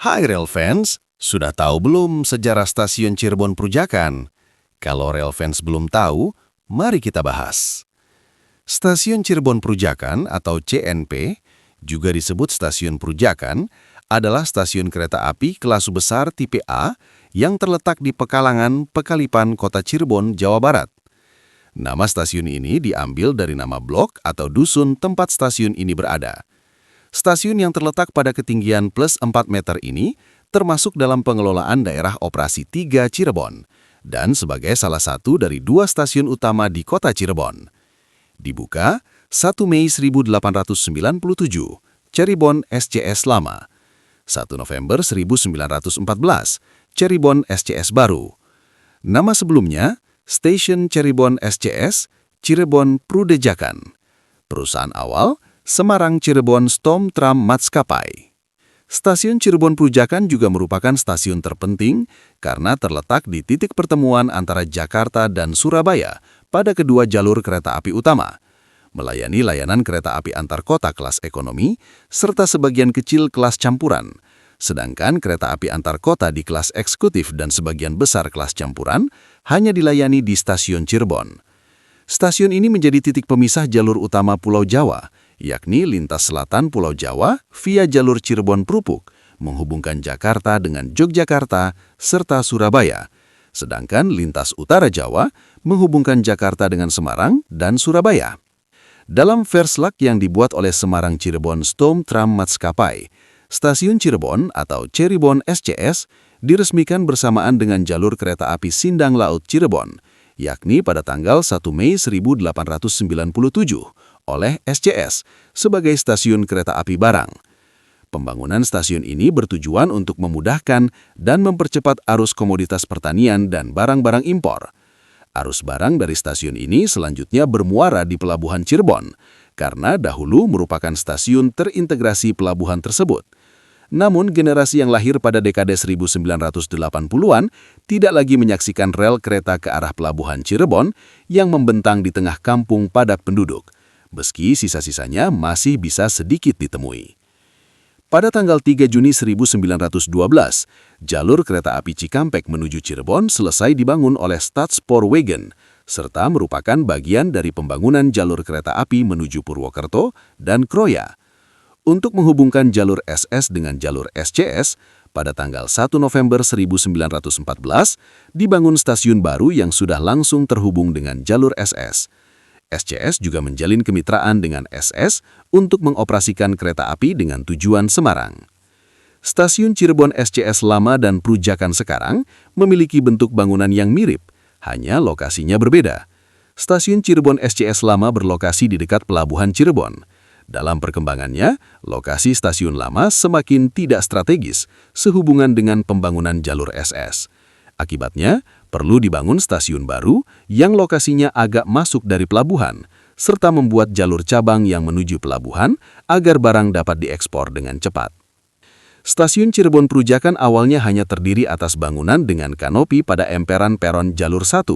Hai Rail Fans, sudah tahu belum sejarah stasiun Cirebon Prujakan? Kalau Rail Fans belum tahu, mari kita bahas. Stasiun Cirebon Prujakan atau CNP, juga disebut Stasiun Prujakan, adalah stasiun kereta api kelas besar tipe A yang terletak di Pekalangan, Pekalipan, Kota Cirebon, Jawa Barat. Nama stasiun ini diambil dari nama blok atau dusun tempat stasiun ini berada. Stasiun yang terletak pada ketinggian plus 4 meter ini termasuk dalam pengelolaan daerah operasi 3 Cirebon dan sebagai salah satu dari 2 stasiun utama di kota Cirebon. Dibuka 1 Mei 1897, Cirebon SCS Lama. 1 November 1914, Cirebon SCS Baru. Nama sebelumnya, Stasiun Cirebon SCS, Cirebon Prudejakan. Perusahaan awal, Semarang Cirebon Storm Tram Maskapai. Stasiun Cirebon Prujakan juga merupakan stasiun terpenting karena terletak di titik pertemuan antara Jakarta dan Surabaya pada kedua jalur kereta api utama, melayani layanan kereta api antar kota kelas ekonomi serta sebagian kecil kelas campuran, sedangkan kereta api antar kota di kelas eksekutif dan sebagian besar kelas campuran hanya dilayani di stasiun Cirebon. Stasiun ini menjadi titik pemisah jalur utama Pulau Jawa, yakni lintas selatan Pulau Jawa via jalur Cirebon Prupuk, menghubungkan Jakarta dengan Yogyakarta serta Surabaya, sedangkan lintas utara Jawa menghubungkan Jakarta dengan Semarang dan Surabaya. Dalam Verslak yang dibuat oleh Semarang Cirebon Storm Tram Maskapai, Stasiun Cirebon atau Cirebon SCS diresmikan bersamaan dengan jalur kereta api Sindang Laut Cirebon, yakni pada tanggal 1 Mei 1897 oleh SCS sebagai stasiun kereta api barang. Pembangunan stasiun ini bertujuan untuk memudahkan dan mempercepat arus komoditas pertanian dan barang-barang impor. Arus barang dari stasiun ini selanjutnya bermuara di Pelabuhan Cirebon, karena dahulu merupakan stasiun terintegrasi pelabuhan tersebut. Namun, generasi yang lahir pada dekade 1980-an tidak lagi menyaksikan rel kereta ke arah Pelabuhan Cirebon yang membentang di tengah kampung padat penduduk, meski sisa-sisanya masih bisa sedikit ditemui. Pada tanggal 3 Juni 1912, jalur kereta api Cikampek menuju Cirebon selesai dibangun oleh Stadspoorwegen, serta merupakan bagian dari pembangunan jalur kereta api menuju Purwokerto dan Kroya. Untuk menghubungkan jalur SS dengan jalur SCS, pada tanggal 1 November 1914, dibangun stasiun baru yang sudah langsung terhubung dengan jalur SS. SCS juga menjalin kemitraan dengan SS untuk mengoperasikan kereta api dengan tujuan Semarang. Stasiun Cirebon SCS Lama dan Prujakan sekarang memiliki bentuk bangunan yang mirip, hanya lokasinya berbeda. Stasiun Cirebon SCS Lama berlokasi di dekat Pelabuhan Cirebon. Dalam perkembangannya, lokasi stasiun lama semakin tidak strategis sehubungan dengan pembangunan jalur SS. Akibatnya, perlu dibangun stasiun baru yang lokasinya agak masuk dari pelabuhan, serta membuat jalur cabang yang menuju pelabuhan agar barang dapat diekspor dengan cepat. Stasiun Cirebon Prujakan awalnya hanya terdiri atas bangunan dengan kanopi pada emperan peron jalur 1,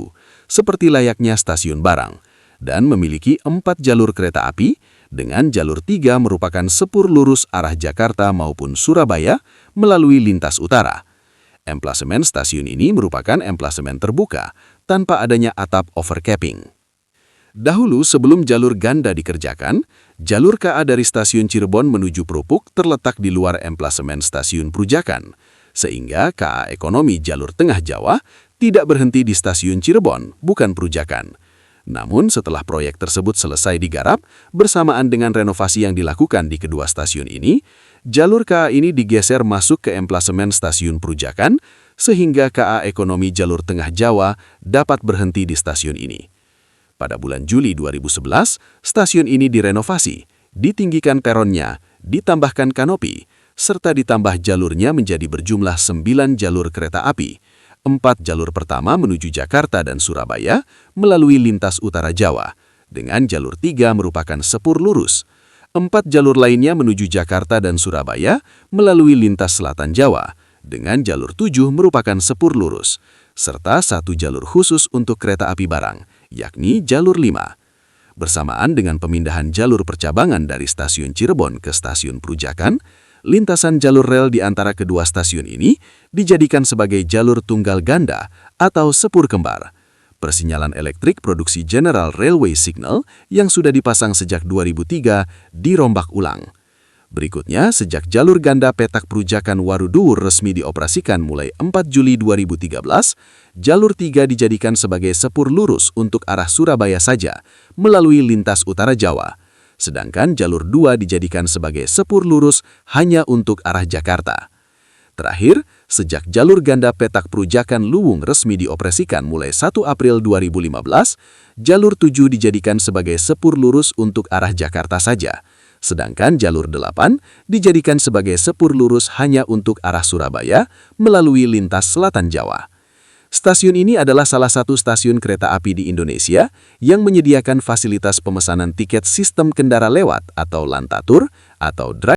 seperti layaknya stasiun barang, dan memiliki 4 jalur kereta api, dengan jalur 3 merupakan sepur lurus arah Jakarta maupun Surabaya melalui lintas utara. Emplasemen stasiun ini merupakan emplasemen terbuka, tanpa adanya atap overcapping. Dahulu sebelum jalur ganda dikerjakan, jalur KA dari stasiun Cirebon menuju Prupuk terletak di luar emplasemen stasiun Prujakan, sehingga KA ekonomi jalur tengah Jawa tidak berhenti di stasiun Cirebon, bukan Prujakan. Namun setelah proyek tersebut selesai digarap, bersamaan dengan renovasi yang dilakukan di kedua stasiun ini, jalur KA ini digeser masuk ke emplasemen stasiun Prujakan, sehingga KA ekonomi jalur tengah Jawa dapat berhenti di stasiun ini. Pada bulan Juli 2011, stasiun ini direnovasi, ditinggikan peronnya, ditambahkan kanopi, serta ditambah jalurnya menjadi berjumlah 9 jalur kereta api. 4 jalur pertama menuju Jakarta dan Surabaya melalui lintas utara Jawa, dengan jalur 3 merupakan sepur lurus. 4 jalur lainnya menuju Jakarta dan Surabaya melalui lintas selatan Jawa, dengan jalur 7 merupakan sepur lurus, serta 1 jalur khusus untuk kereta api barang, yakni jalur 5. Bersamaan dengan pemindahan jalur percabangan dari stasiun Cirebon ke stasiun Prujakan, Lintasan jalur rel di antara kedua stasiun ini dijadikan sebagai jalur tunggal ganda atau sepur kembar. Persinyalan elektrik produksi General Railway Signal yang sudah dipasang sejak 2003 dirombak ulang. Berikutnya, sejak jalur ganda petak Prujakan Warudur resmi dioperasikan mulai 4 Juli 2013, jalur 3 dijadikan sebagai sepur lurus untuk arah Surabaya saja melalui lintas utara Jawa. Sedangkan jalur 2 dijadikan sebagai sepur lurus hanya untuk arah Jakarta. Terakhir, sejak jalur ganda petak Prujakan Luwung resmi dioperasikan mulai 1 April 2015, jalur 7 dijadikan sebagai sepur lurus untuk arah Jakarta saja. Sedangkan jalur 8 dijadikan sebagai sepur lurus hanya untuk arah Surabaya melalui lintas selatan Jawa. Stasiun ini adalah salah satu stasiun kereta api di Indonesia yang menyediakan fasilitas pemesanan tiket sistem kendara lewat atau Lantatur atau drive